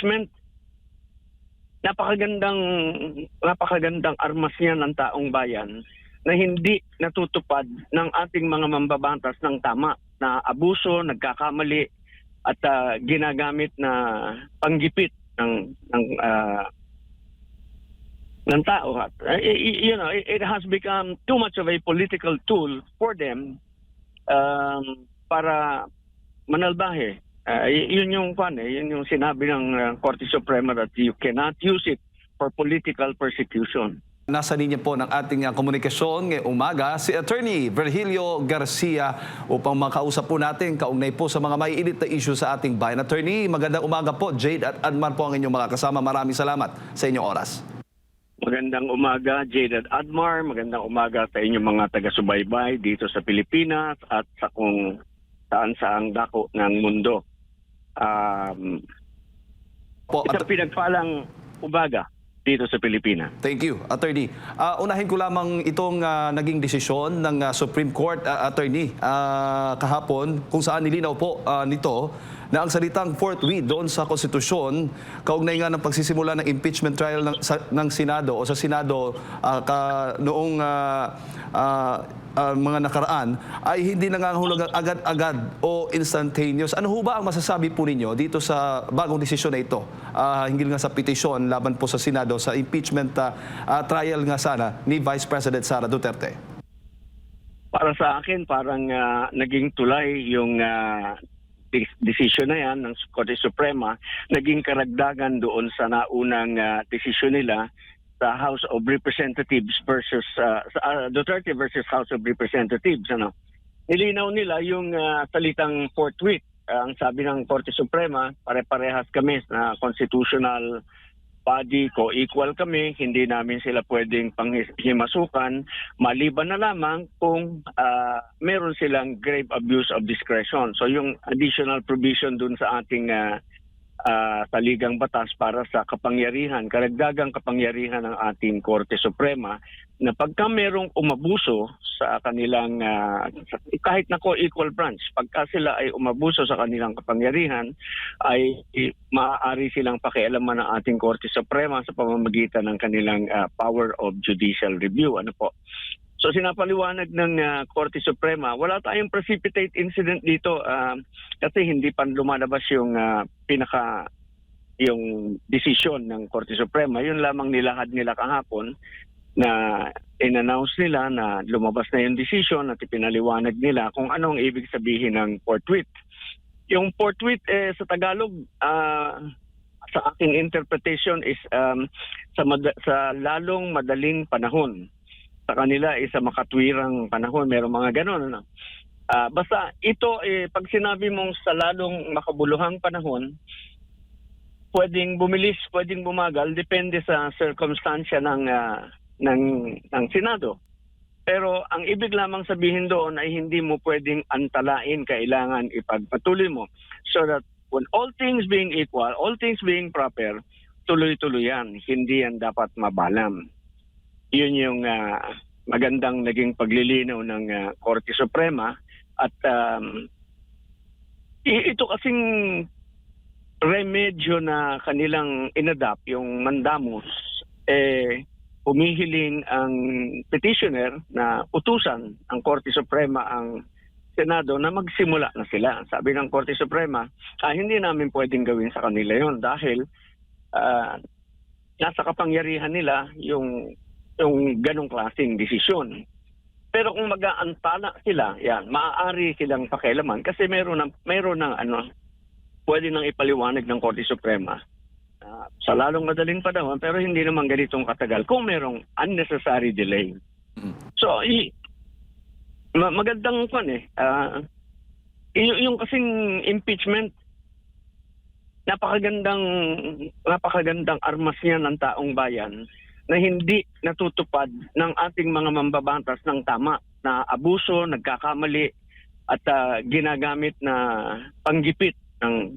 impeachment, napakagandang napakagandang armas niya ng taong bayan na hindi natutupad ng ating mga mambabatas ng tama, na abuso, nagkakamali at ginagamit na panggipit ng tao. It has become too much of a political tool for them para manalbahe. Yun yung sinabi ng Korte Suprema, that you cannot use it for political persecution. Nasa linya po ng ating komunikasyon ngayong umaga si Attorney Virgilio Garcia upang makausap po natin kaugnay po sa mga maiinit na issue sa ating bayan. Attorney, magandang umaga po. Jade at Admar po ang inyong mga kasama. Maraming salamat sa inyong oras. Magandang umaga, Jade at Admar. Magandang umaga sa inyong mga taga-subaybay dito sa Pilipinas at sa kung saan-saang dako ng mundo. Isang pinagpalang umaga dito sa Pilipinas. Thank you, Attorney. Unahin ko lamang itong naging desisyon ng Supreme Court, Attorney, kahapon, kung saan nilinaw po nito na ang salitang forthwith doon sa konstitusyon, kaugnay nga ng pagsisimula ng impeachment trial ng Senado o sa Senado noong mga nakaraan, ay hindi nangangahulugang agad-agad o instantaneous. Ano ho ba ang masasabi po ninyo dito sa bagong desisyon na ito? Hinggil nga sa petisyon laban po sa Senado sa impeachment trial nga sana ni Vice President Sara Duterte. Para sa akin, parang naging tulay yung desisyon na yan ng Korte Suprema, naging karagdagan doon sa naunang desisyon nila sa House of Representatives versus Duterte versus House of Representatives. Nilinaw nila yung salitang forthwith. Ang sabi ng Korte Suprema, pare-parehas kami na constitutional body, co-equal kami, hindi namin sila pwedeng panghimasukan, maliban na lamang kung meron silang grave abuse of discretion. So yung additional provision dun sa ating saligang batas para sa kapangyarihan, karagdagang kapangyarihan ng ating Korte Suprema, na pagka merong umabuso sa kanilang, kahit na co-equal branch, pagka sila ay umabuso sa kanilang kapangyarihan, ay maaari silang pakialaman ng ating Korte Suprema sa pamamagitan ng kanilang power of judicial review. Ano po? So sinapaliwanag ng Korte Suprema, wala tayong precipitate incident dito kasi hindi pa lumalabas yung yung desisyon ng Korte Suprema. Yun lamang nilahad nila kahapon na in-announce nila na lumabas na yung desisyon at ipinaliwanag nila kung anong ibig sabihin ng forthwith. Yung forthwith sa Tagalog, sa aking interpretation is sa lalong madaling panahon. Sa kanila sa makatwirang panahon, merong mga ganon. Basta ito, pag sinabi mong sa lalong makabuluhang panahon, pwedeng bumilis, pwedeng bumagal, depende sa circumstansya ng Senado. Pero ang ibig lamang sabihin doon ay hindi mo pwedeng antalain, kailangan ipagpatuloy mo. So that when all things being equal, all things being proper, tuloy-tuloy yan. Hindi yan dapat mabalam. Yun yung magandang naging paglilinaw ng Korte Suprema. At ito kasing remedyo na kanilang inadapt, yung mandamus, humihiling ang petitioner na utusan ang Korte Suprema ang Senado na magsimula na sila. Sabi ng Korte Suprema, hindi namin pwedeng gawin sa kanila yon dahil nasa kapangyarihan nila yung ganong klaseng desisyon. Pero kung mag-aantala sila, yan, maaari silang pakialaman kasi meron ng pwede nang ipaliwanag ng Korte Suprema sa lalong madaling panahon, pero hindi naman ganitong katagal kung merong unnecessary delay. So, magandang yung kasing impeachment, napakagandang armas niya ng taong bayan na hindi natutupad ng ating mga mambabatas ng tama, na abuso, nagkakamali at ginagamit na panggipit ng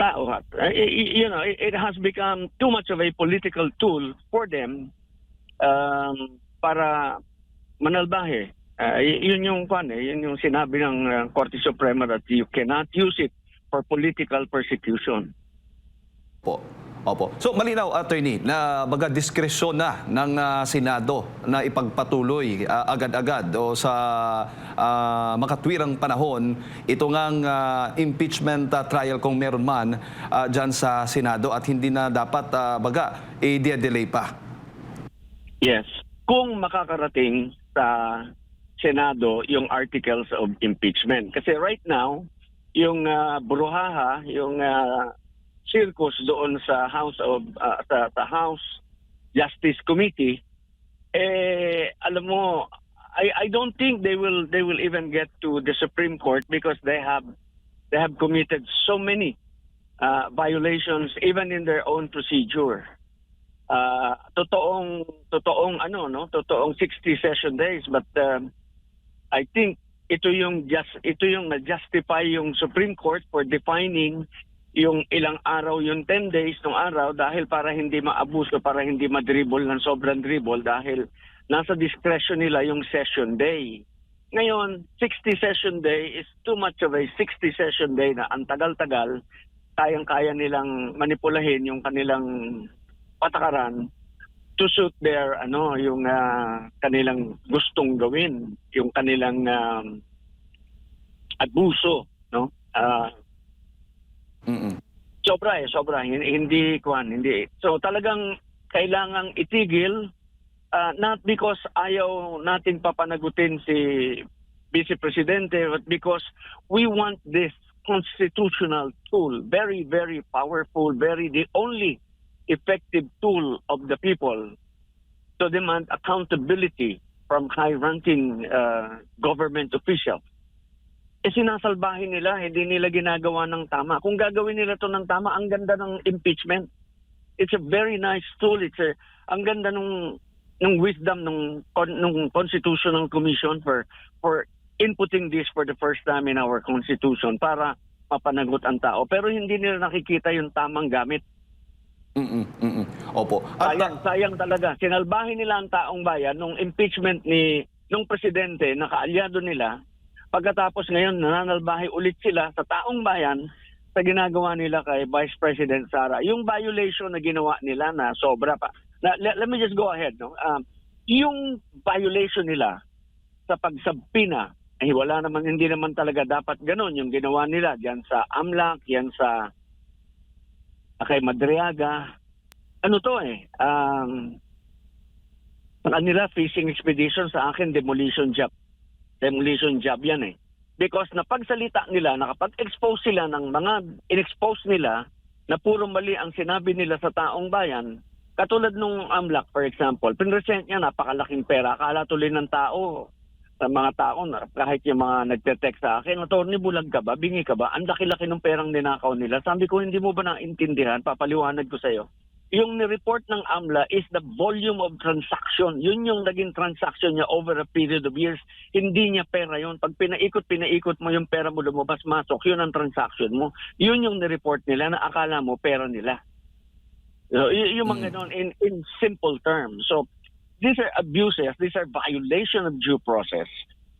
tao. It has become too much of a political tool for them para manalbahe. Yun yung sinabi ng Korte Suprema, that you cannot use it for political persecution. Po. Opo. So malinaw, attorney, na baga diskresyon na ng Senado na ipagpatuloy agad-agad o sa makatwirang panahon ito ngang impeachment trial kung meron man dyan sa Senado at hindi na dapat baga i-delay pa. Yes. Kung makakarating sa Senado yung articles of impeachment. Kasi right now, yung bruhaha, yung circus doon sa sa House Justice Committee, alam mo, I don't think they will even get to the Supreme Court because they have committed so many violations even in their own procedure. Totoong 60 session days, but I think ito yung na-justify yung Supreme Court for defining yung ilang araw, yung 10 days ng araw dahil para hindi maabuso, para hindi madribble ng sobrang dribble dahil nasa discretion nila yung session day. Ngayon, 60 session day is too much of a 60 session day na ang tagal-tagal, kayang-kaya nilang manipulahin yung kanilang patakaran to suit their yung kanilang gustong gawin, yung kanilang abuso, no? Sobra. Hindi. So talagang kailangang itigil, not because ayaw natin papanagutin si Vice Presidente, but because we want this constitutional tool, very, very powerful, the only effective tool of the people to demand accountability from high-ranking government officials. Sinasalbahin nila, hindi nila ginagawa ng tama. Kung gagawin nila to ng tama, ang ganda ng impeachment. It's a very nice tool. Ang ganda ng wisdom ng Constitutional Commission for inputting this for the first time in our Constitution para mapanagot ang tao. Pero hindi nila nakikita yung tamang gamit. Opo. Sayang talaga. Sinalbahin nila ang taong bayan nung impeachment nung presidente na kaalyado nila. Pagkatapos ngayon, nananalbahi ulit sila sa taong bayan sa ginagawa nila kay Vice President Sara. Yung violation na ginawa nila na sobra pa. Let me just go ahead. No? Yung violation nila sa pagsabpina, hindi naman talaga dapat ganun. Yung ginawa nila diyan sa AMLAC, yan sa kay Madriaga. Ano to sa kanila, fishing expedition, sa akin, demolition job yan Because napagsalita nila, nakapag-expose sila ng mga in-expose nila na puro mali ang sinabi nila sa taong bayan. Katulad nung AMLAC, for example, pinresent niya napakalaking pera. Akala tuloy ng tao, sa mga tao, kahit yung mga nagte-text sa akin, "Attorney, bulag ka ba? Bingi ka ba? Ang laki-laki ng perang ninakaw nila." Sabi ko, hindi mo ba naintindihan? Papaliwanag ko sa'yo. Yung ni-report ng AMLA is the volume of transaction. Yun yung naging transaction niya over a period of years. Hindi niya pera yun. Pag pinaikot mo yung pera mo lumabas-masok, yun ang transaction mo. Yun yung ni-report nila na akala mo pera nila. So, yung mga ganun in simple terms. So, these are abuses, these are violation of due process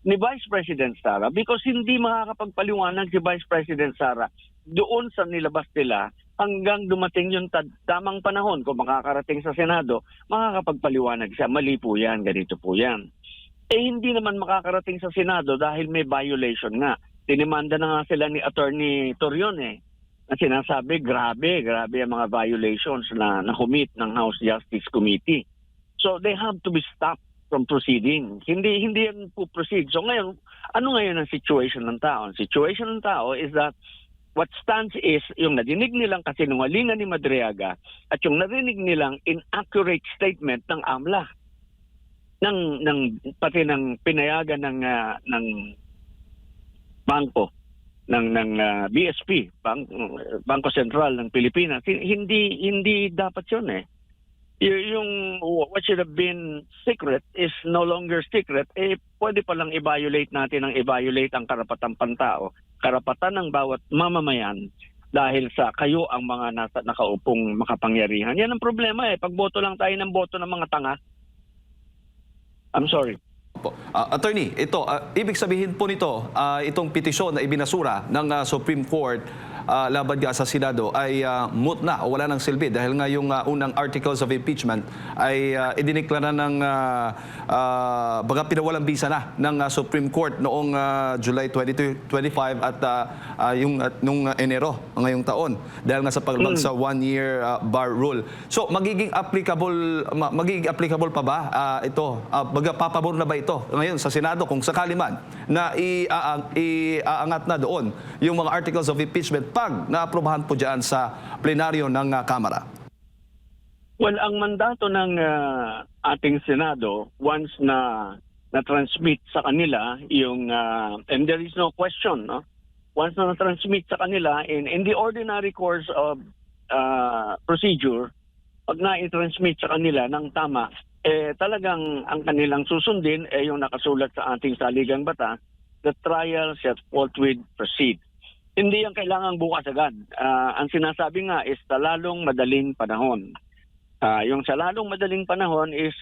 ni Vice President Sara because hindi makakapagpaliwanag si Vice President Sara doon sa nilabas nila hanggang dumating yung tamang panahon. Kung makakarating sa Senado, makakapagpaliwanag siya. Mali po yan, ganito po yan. Hindi naman makakarating sa Senado dahil may violation nga. Tinimanda na nga sila ni Attorney Torion na sinasabi, grabe ang mga violations na na-commit ng House Justice Committee. So they have to be stopped from proceeding. Hindi yan po proceed. So ngayon, ano ngayon ang situation ng tao? Ang situation ng tao is that what stands is yung nadinig nilang kasinungalingan ni Madriaga at yung narinig nilang inaccurate statement ng AMLA. Pati ng pinayagan ng bangko ng BSP, Bangko Sentral ng Pilipinas. Hindi dapat 'yun Yung what should have been secret is no longer secret. Pwede palang i-violate natin ang karapatang pantao, karapatan ng bawat mamamayan dahil sa kayo ang mga nakaupong makapangyarihan. Yan ang problema Pag boto lang tayo ng boto ng mga tanga. I'm sorry. Attorney, ibig sabihin po nito, itong petisyon na ibinasura ng Supreme Court laban nga sa Senado ay moot na o wala nang silbi dahil nga yung unang articles of impeachment ay idiniklara ng baga pinawalang bisa na ng Supreme Court noong July 2025 at nung Enero ngayong taon dahil nga sa paglabag sa one-year bar rule. So magiging applicable pa ba ito? Baga papabor na ba ito ngayon sa Senado kung sakali man na iaangat na doon yung mga articles of impeachment pag naaprubahan po dyan sa plenaryo ng Kamara? Well, ang mandato ng ating Senado, once na-transmit sa kanila yung, and there is no question, no? Once na na-transmit sa kanila in the ordinary course of procedure, pag na-transmit sa kanila ng tama, talagang ang kanilang susundin yung nakasulat sa ating saligang batas, the trial shall forthwith proceed. Hindi yan kailangang bukas agad. Ang sinasabi nga is sa lalong madaling panahon. Yung sa lalong madaling panahon is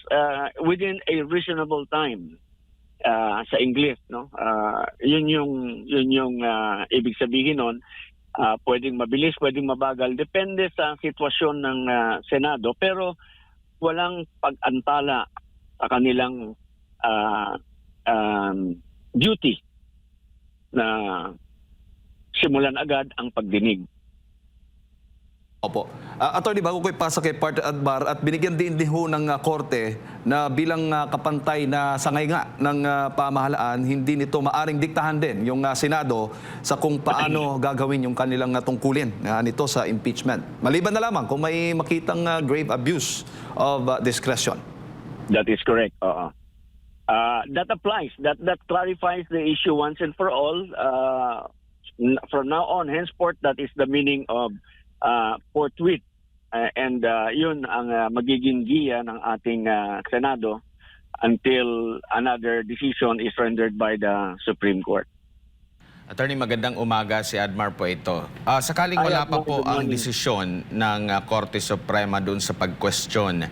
within a reasonable time. Sa English, no? Yun yung ibig sabihin nun. Pwedeng mabilis, pwedeng mabagal, depende sa sitwasyon ng Senado, pero walang pag-antala sa kanilang duty na simulan agad ang pagdinig. Opo. Attorney, bago ko ipasa kay Part Adbar at binigyan din ho ng Korte na bilang kapantay na sangay nga ng pamahalaan, hindi nito maaring diktahan din yung Senado sa kung paano gagawin yung kanilang tungkulin nito sa impeachment. Maliban na lamang kung may makitang grave abuse of discretion. That is correct. That applies. That clarifies the issue once and for all. From now on, henceforth, that is the meaning of forthwith. And yun ang magiging giya ng ating Senado until another decision is rendered by the Supreme Court. Attorney, magandang umaga, si Admar po ito. Sakaling wala pa po ang desisyon ng Korte Suprema doon sa pag-question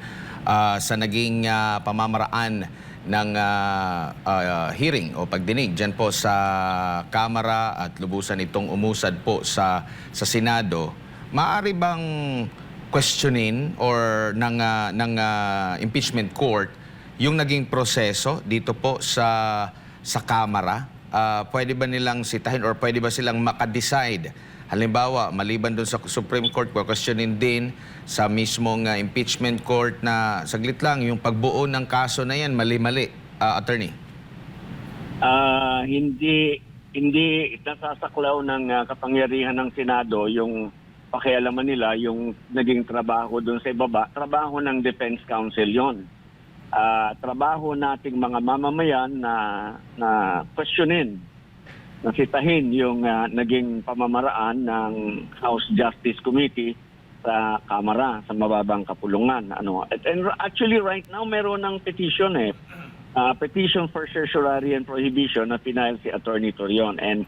sa naging pamamaraan ng hearing o pagdinig dyan po sa Kamara at lubusan itong umusad po sa Senado, maaari bang questionin or ng impeachment court yung naging proseso dito po sa Kamara? Pwede ba nilang sitahin or pwede ba silang makadecide? Halimbawa, maliban doon sa Supreme Court, questionin din sa mismong impeachment court na saglit lang, yung pagbuo ng kaso na yan, mali-mali, attorney? Hindi nasasaklaw ng kapangyarihan ng Senado yung pakialaman nila, yung naging trabaho doon sa ibaba. Trabaho ng Defense Counsel yon. Trabaho nating mga mamamayan na questionin, nasitahin yung naging pamamaraan ng House Justice Committee sa Kamara, sa mababang kapulungan. And actually right now meron ng petition petition for certiorari and prohibition na pinile si Attorney Torion. And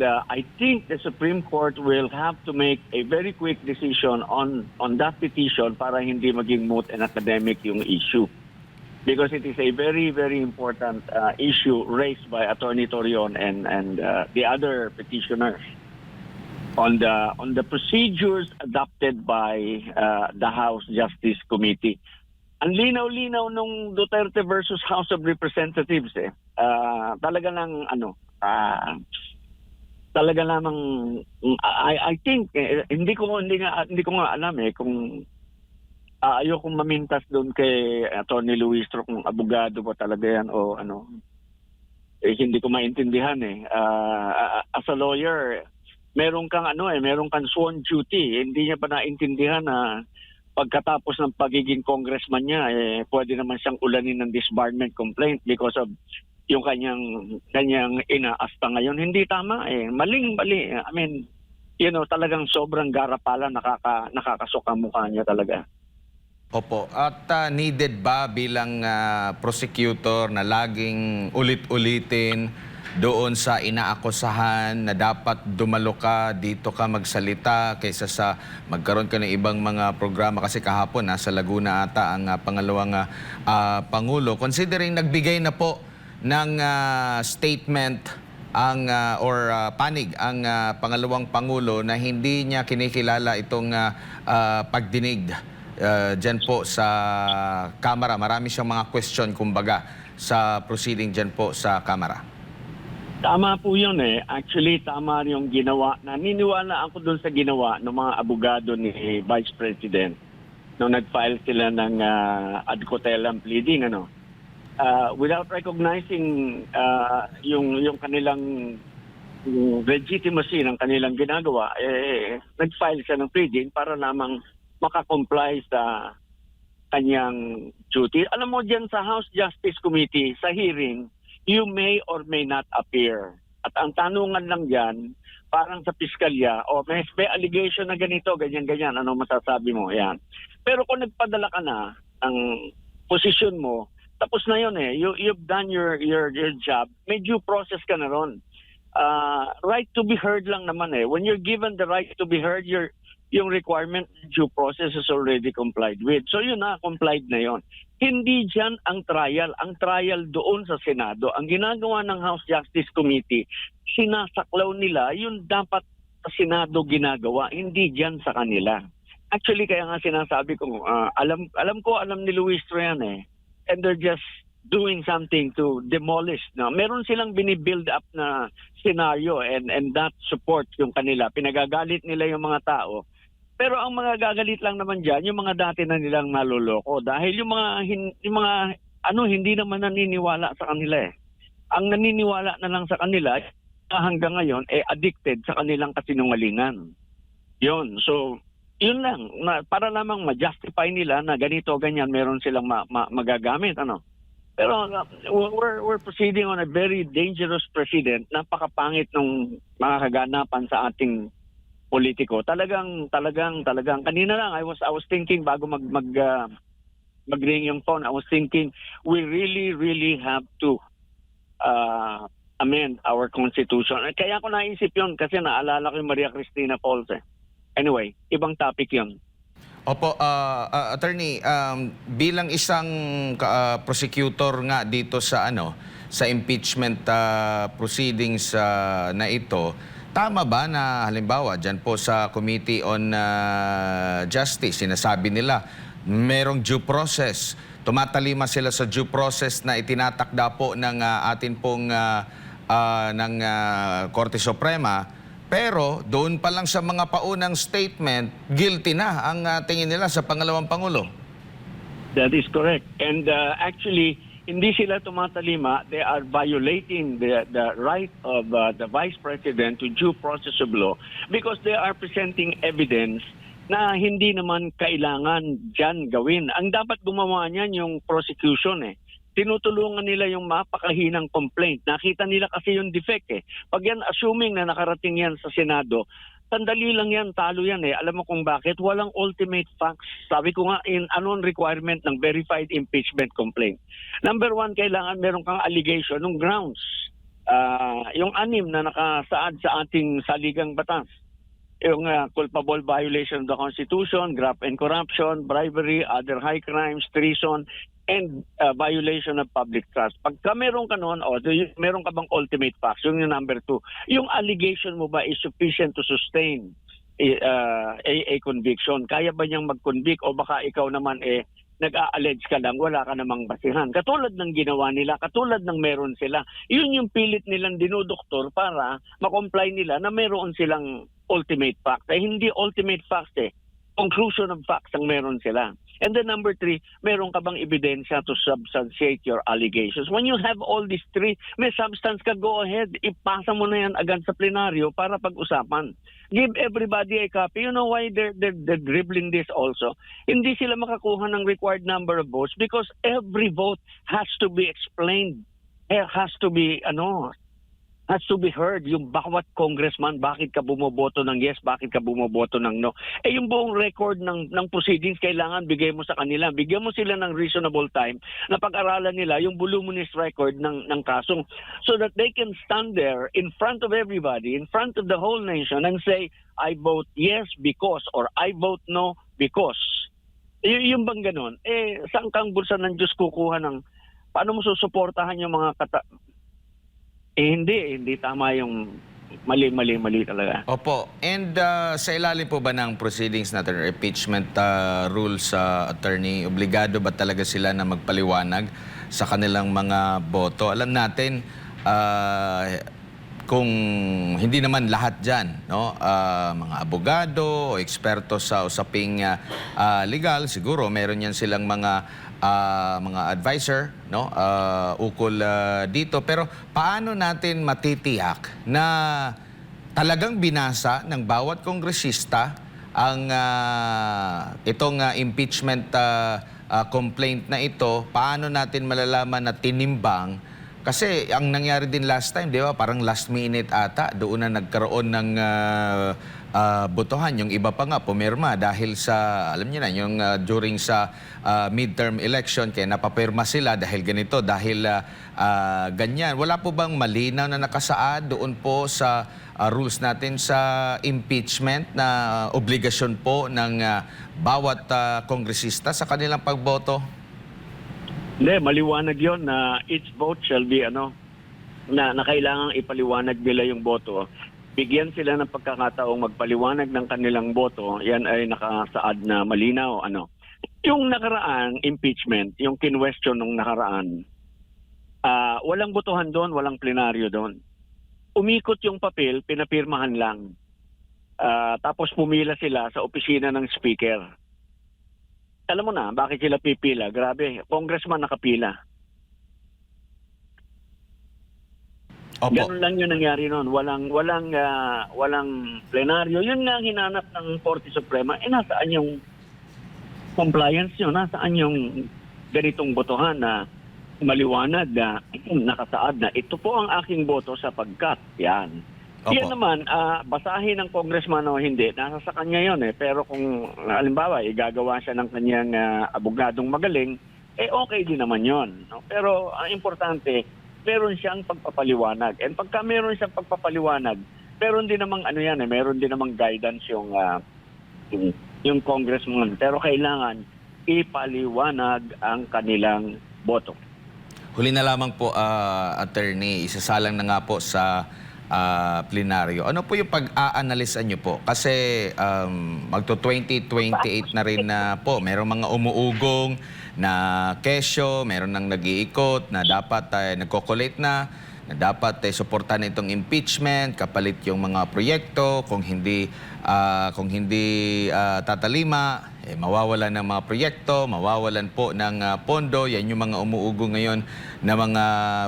I think the Supreme Court will have to make a very quick decision on that petition para hindi maging moot and academic yung issue. Because it is a very, very important issue raised by Attorney Torion and the other petitioners on the procedures adopted by the House Justice Committee. Ang linaw-linaw nung Duterte versus House of Representatives talaga ng talaga namang I think hindi ko nga alam kung ayokong mamintas doon kay Attorney Luis Tro kung abogado ba talaga yan o hindi ko maintindihan as a lawyer meron kang sworn duty, hindi niya pa naintindihan na pagkatapos ng pagiging congressman niya pwede naman siyang ulanin ng disbarment complaint because of yung kanyang inaasta ngayon. Hindi tama maling-mali. I mean, talagang sobrang garapala, nakakasok ang mukha niya talaga. Opo. At needed ba bilang prosecutor na laging ulit-ulitin doon sa inaakusahan na dapat dumalo ka, dito ka magsalita kaysa sa magkaroon ka ng ibang mga programa? Kasi kahapon nasa Laguna ata ang pangalawang Pangulo. Considering nagbigay na po ng statement panig ang pangalawang pangulo na hindi niya kinikilala itong pagdinig dyan po sa Kamara. Marami siyang mga question kumbaga sa proceeding dyan po sa Kamara. Tama po yun eh. Actually, tama yung ginawa. Naniniwala ako dun sa ginawa ng mga abogado ni Vice President nung nag-file sila ng ad cotelem pleading, without recognizing yung kanilang legitimacy ng kanilang ginagawa, nag-file siya ng pleading para lamang makakomply sa kanyang duty. Alam mo, dyan sa House Justice Committee, sa hearing, you may or may not appear. At ang tanungan lang dyan, parang sa piskalya, may allegation na ganito, ganyan-ganyan, ano masasabi mo? Yan. Pero kung nagpadala ka na ng posisyon mo, tapos na yun eh. You've done your job. May due process ka na ron. Right to be heard lang naman eh. When you're given the right to be heard, yung requirement due process is already complied with. So yun na, complied na yun. Hindi dyan ang trial. Ang trial doon sa Senado. Ang ginagawa ng House Justice Committee, sinasaklaw nila yung dapat sa Senado ginagawa. Hindi dyan sa kanila. Actually, kaya nga sinasabi ko, alam ni Luis yan eh. And they're just doing something to demolish. No? Meron silang binibuild up na scenario and that support yung kanila. Pinagagalit nila yung mga tao. Pero ang mga gagalit lang naman dyan, yung mga dati na nilang naloloko. Dahil yung mga hindi naman naniniwala sa kanila eh. Ang naniniwala na lang sa kanila, hanggang ngayon, addicted sa kanilang kasinungalingan. Yun. So, yun lang. Para lamang ma-justify nila na ganito, ganyan, meron silang magagamit. Pero we're proceeding on a very dangerous precedent. Napakapangit ng mga kaganapan sa ating politiko. Talagang kanina lang I was thinking bago mag-ring yung phone, I was thinking we really have to amend our constitution. Kaya ko naisip yun kasi naalala ko yung Maria Cristina Pauls eh. Anyway, ibang topic yun. Opo, attorney, bilang isang prosecutor nga dito sa impeachment proceedings na ito, tama ba na halimbawa dyan po sa Committee on Justice, sinasabi nila merong due process, tumatalima sila sa due process na itinatakda po ng atin pong ng Korte Suprema, pero doon pa lang sa mga paunang statement, guilty na ang tingin nila sa pangalawang Pangulo? That is correct. And actually, hindi sila tumatalima. They are violating the right of the Vice President to due process of law because they are presenting evidence na hindi naman kailangan dyan gawin. Ang dapat gumawa niyan yung prosecution eh. Tinutulungan nila yung mapakahinang complaint. Nakita nila kasi yung defect eh. Pag yan, assuming na nakarating yan sa Senado, sandali lang yan, talo yan eh. Alam mo kung bakit? Walang ultimate facts. Sabi ko nga, anong requirement ng verified impeachment complaint? Number one, kailangan meron kang allegation ng grounds. Yung 6 na nakasaad sa ating saligang batas. Yung culpable violation of the Constitution, graft and corruption, bribery, other high crimes, treason, and violation of public trust. Pagka meron ka noon, meron ka bang ultimate facts? Yung number 2. Yung allegation mo ba is sufficient to sustain a conviction? Kaya ba niyang mag-convict o baka ikaw naman nag-a-allege ka lang, wala ka namang basihan. Katulad ng ginawa nila, katulad ng meron sila. Yun yung pilit nilang dinudoktor para makomply nila na meron silang ultimate facts. Hindi ultimate facts conclusion of facts ang meron sila. And then number 3, meron ka bang ebidensya to substantiate your allegations? When you have all these 3, may substance ka, go ahead. Ipasa mo na yan agad sa plenaryo para pag-usapan. Give everybody a copy. You know why they're dribbling this also? Hindi sila makakuha ng required number of votes because every vote has to be explained. Has to be heard. Yung bawat congressman, bakit ka bumoboto ng yes, bakit ka bumoboto ng no. Yung buong record ng proceedings, kailangan bigay mo sa kanila. Bigyan mo sila ng reasonable time na pag-aralan nila yung voluminous record ng kasong so that they can stand there in front of everybody, in front of the whole nation and say, I vote yes because or I vote no because. Yung bang ganun? Saan kang bulsa ng Diyos kukuha ng paano mo susuportahan yung mga Hindi tama yung mali talaga. Opo. And sa ilalim po ba ng proceedings natin, or impeachment rules, attorney, obligado ba talaga sila na magpaliwanag sa kanilang mga boto? Alam natin, kung hindi naman lahat dyan, no? Mga abogado o eksperto sa usaping legal, siguro meron yan silang mga advisor, no? Ukol dito. Pero paano natin matitiyak na talagang binasa ng bawat kongresista ang itong impeachment complaint na ito? Paano natin malalaman na tinimbang? Kasi ang nangyari din last time, di ba, parang last minute ata, doon na nagkaroon ng botohan. Yung iba pa nga pumirma dahil sa, alam niyo na, yung during sa midterm election, kaya napapirma sila dahil ganito, dahil ganyan. Wala po bang malinaw na nakasaad doon po sa rules natin sa impeachment na obligasyon po ng bawat kongresista sa kanilang pagboto? Hindi, maliwanag yon na each vote shall be na kailangang ipaliwanag nila yung boto. Bigyan sila ng pagkakataong magpaliwanag ng kanilang boto. Yan ay nakasaad na malinaw. Yung nakaraang impeachment, yung kinwestiyon nung nakaraan, walang botohan doon, walang plenaryo doon. Umikot yung papel, pinapirmahan lang. Tapos pumila sila sa opisina ng speaker. Alam mo na, bakit sila pipila? Grabe, congressman nakapila. Opo. Ganun lang yung nangyari noon. Walang plenaryo. Yun nga ang hinanap ng Korte Suprema. Nasaan yung compliance nyo? Nasaan yung ganitong botohan na maliwanag na nakasaad na ito po ang aking boto sapagkat yan. Opo. Yan naman, basahin ng congressman o hindi, nasa sa kanya yun pero kung halimbawa, igagawa siya ng kanyang abogadong magaling, okay din naman yun. No? Pero ang importante, meron siyang pagpapaliwanag. And pagka meron siyang pagpapaliwanag, meron din namang meron din namang guidance yung congressman. Pero kailangan ipaliwanag ang kanilang boto. Huli na lamang po, attorney, isasalang na nga po sa plenaryo. Ano po yung pag-aanalisa nyo po? Kasi magto-2028 na rin na po. Merong mga umuugong na kesyo, meron nang nag-iikot na dapat nagko-collate na dapat suportahan itong impeachment, kapalit yung mga proyekto, kung hindi tatalima, mawawalan ng mga proyekto, mawawalan po ng pondo. Yan yung mga umuugo ngayon na mga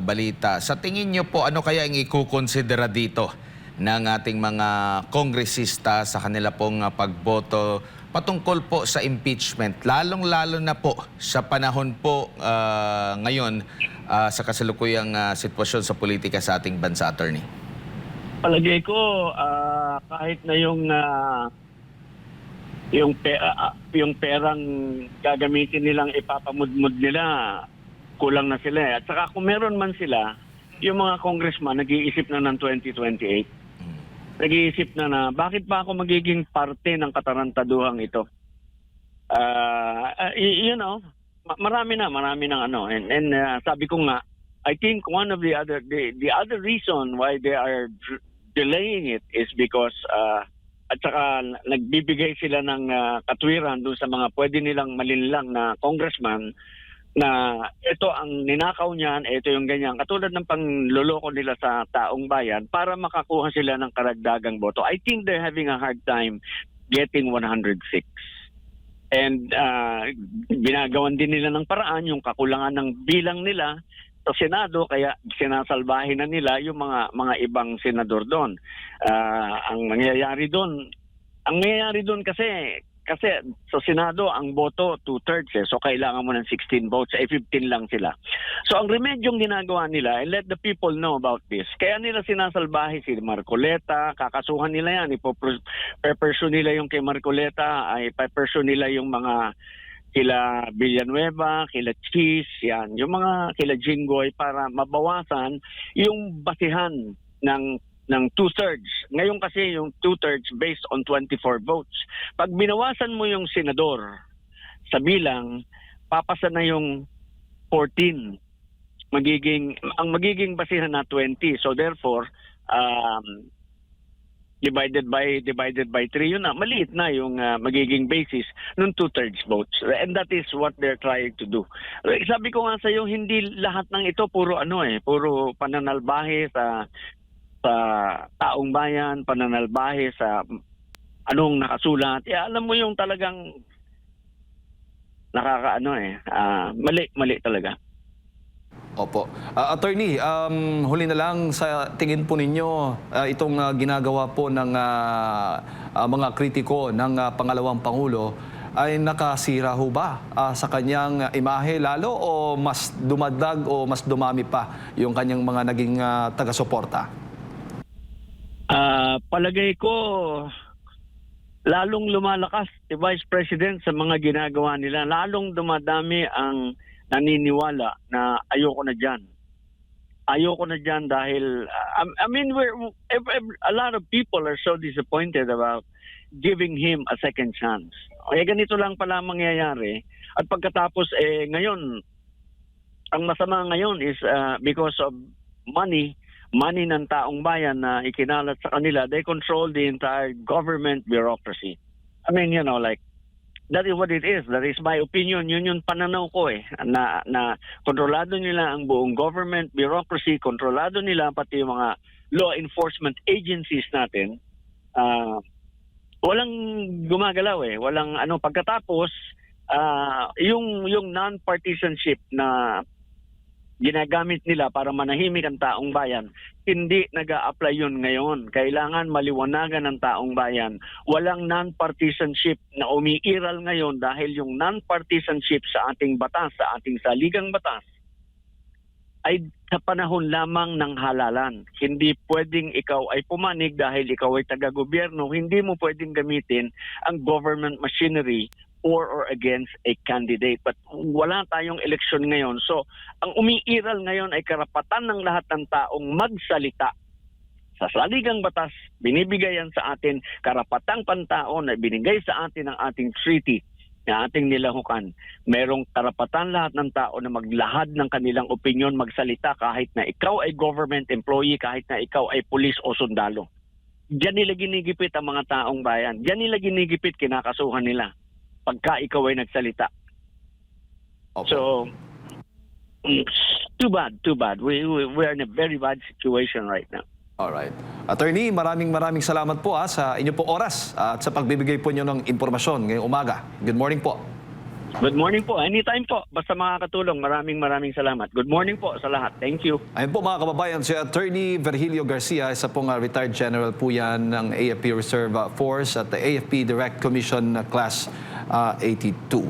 balita. Sa tingin nyo po, ano kaya ang ikukonsidera dito ng ating mga kongresista sa kanila pong pagboto patungkol po sa impeachment? Lalong-lalo na po sa panahon po ngayon sa kasalukuyang sitwasyon sa politika sa ating bansa, attorney. Palagay ko, kahit na yung perang gagamitin nilang ipapamudmud nila, kulang na sila. At saka kung meron man sila, yung mga congressman nag-iisip na ng 2028. Nag-iisip na bakit ba ako magiging parte ng katarantaduhang ito? Marami na and sabi ko nga, I think one of the other reason why they are delaying it is because at saka nagbibigay sila ng katwiran doon sa mga pwede nilang malinlang na congressman na ito ang ninakaw niyan, ito yung ganyan. Katulad ng pangloloko nila sa taong bayan para makakuha sila ng karagdagang boto. I think they're having a hard time getting 106. And ginagawan din nila ng paraan yung kakulangan ng bilang nila sa Senado, kaya sinasalbahin na nila yung mga ibang senador doon. Ang nangyayari doon kasi sa Senado ang boto 2/3 so kailangan mo ng 16 votes, 15 lang sila. So ang remedyong ginagawa nila, and let the people know about this, kaya nila sinasalbahe si Marcoleta, kakasuhan nila yan, ipo-pursue nila yung kay Marcoleta, ipo-pursue nila yung mga kila Villanueva, kila Cheese, yan, yung mga kila Jinggoy para mabawasan yung basihan ng 2/3. Ngayon kasi yung 2/3 based on 24 votes. Pag binawasan mo yung senador sa bilang, papasa na yung 14. magiging basihan na 20. So therefore, divided by 3, yun na, maliit na yung magiging basis ng 2/3 votes. And that is what they're trying to do. Sabi ko nga sa iyo, hindi lahat ng ito puro puro pananalbahe sa taong bayan, pananalbahe sa anong nakasulat. Alam mo yung talagang mali talaga. Opo. Attorney, huli na lang, sa tingin po ninyo, itong ginagawa po ng mga kritiko ng pangalawang Pangulo ay nakasira ho ba sa kanyang imahe lalo o mas dumadag o mas dumami pa yung kanyang mga naging taga-suporta? Palagay ko, lalong lumalakas si Vice President sa mga ginagawa nila. Lalong dumadami ang naniniwala na ayoko na dyan. Ayoko na dyan dahil, I mean, a lot of people are so disappointed about giving him a second chance. Ganito lang pala mangyayari. At pagkatapos, ngayon, ang masama ngayon is because of money ng taong bayan na ikinalat sa kanila, they control the entire government bureaucracy. I mean, that is what it is. That is my opinion. Yun yung pananaw ko na kontrolado nila ang buong government bureaucracy, kontrolado nila pati yung mga law enforcement agencies natin. Walang gumagalaw Walang pagkatapos yung non-partisanship na ginagamit nila para manahimik ang taong bayan, hindi nag-a-apply yun ngayon. Kailangan maliwanagan ng taong bayan. Walang non-partisanship na umiiral ngayon dahil yung non-partisanship sa ating batas, sa ating saligang batas, ay sa panahon lamang ng halalan. Hindi pwedeng ikaw ay pumanig dahil ikaw ay taga-gobyerno. Hindi mo pwedeng gamitin ang government machinery or against a candidate. But wala tayong eleksyon ngayon. So, ang umiiral ngayon ay karapatan ng lahat ng taong magsalita. Sa saligang batas, binibigay yan sa atin, karapatang pantao na binigay sa atin ng ating treaty na ating nilahukan. Merong karapatan lahat ng tao na maglahad ng kanilang opinyon, magsalita kahit na ikaw ay government employee, kahit na ikaw ay pulis o sundalo. Diyan nila ginigipit ang mga taong bayan. Diyan nila ginigipit, kinakasuhan nila pagka ikaw ay nagsalita. Opo. So, too bad. We're in a very bad situation right now. Alright. Attorney, maraming salamat po sa inyo po oras at sa pagbibigay po nyo ng impormasyon ngayong umaga. Good morning po. Good morning po. Anytime po. Basta makakatulong. Maraming salamat. Good morning po sa lahat. Thank you. Ayun po mga kababayan, si Attorney Virgilio Garcia, isa pong retired general po yan ng AFP Reserve Force at the AFP Direct Commission Class 82.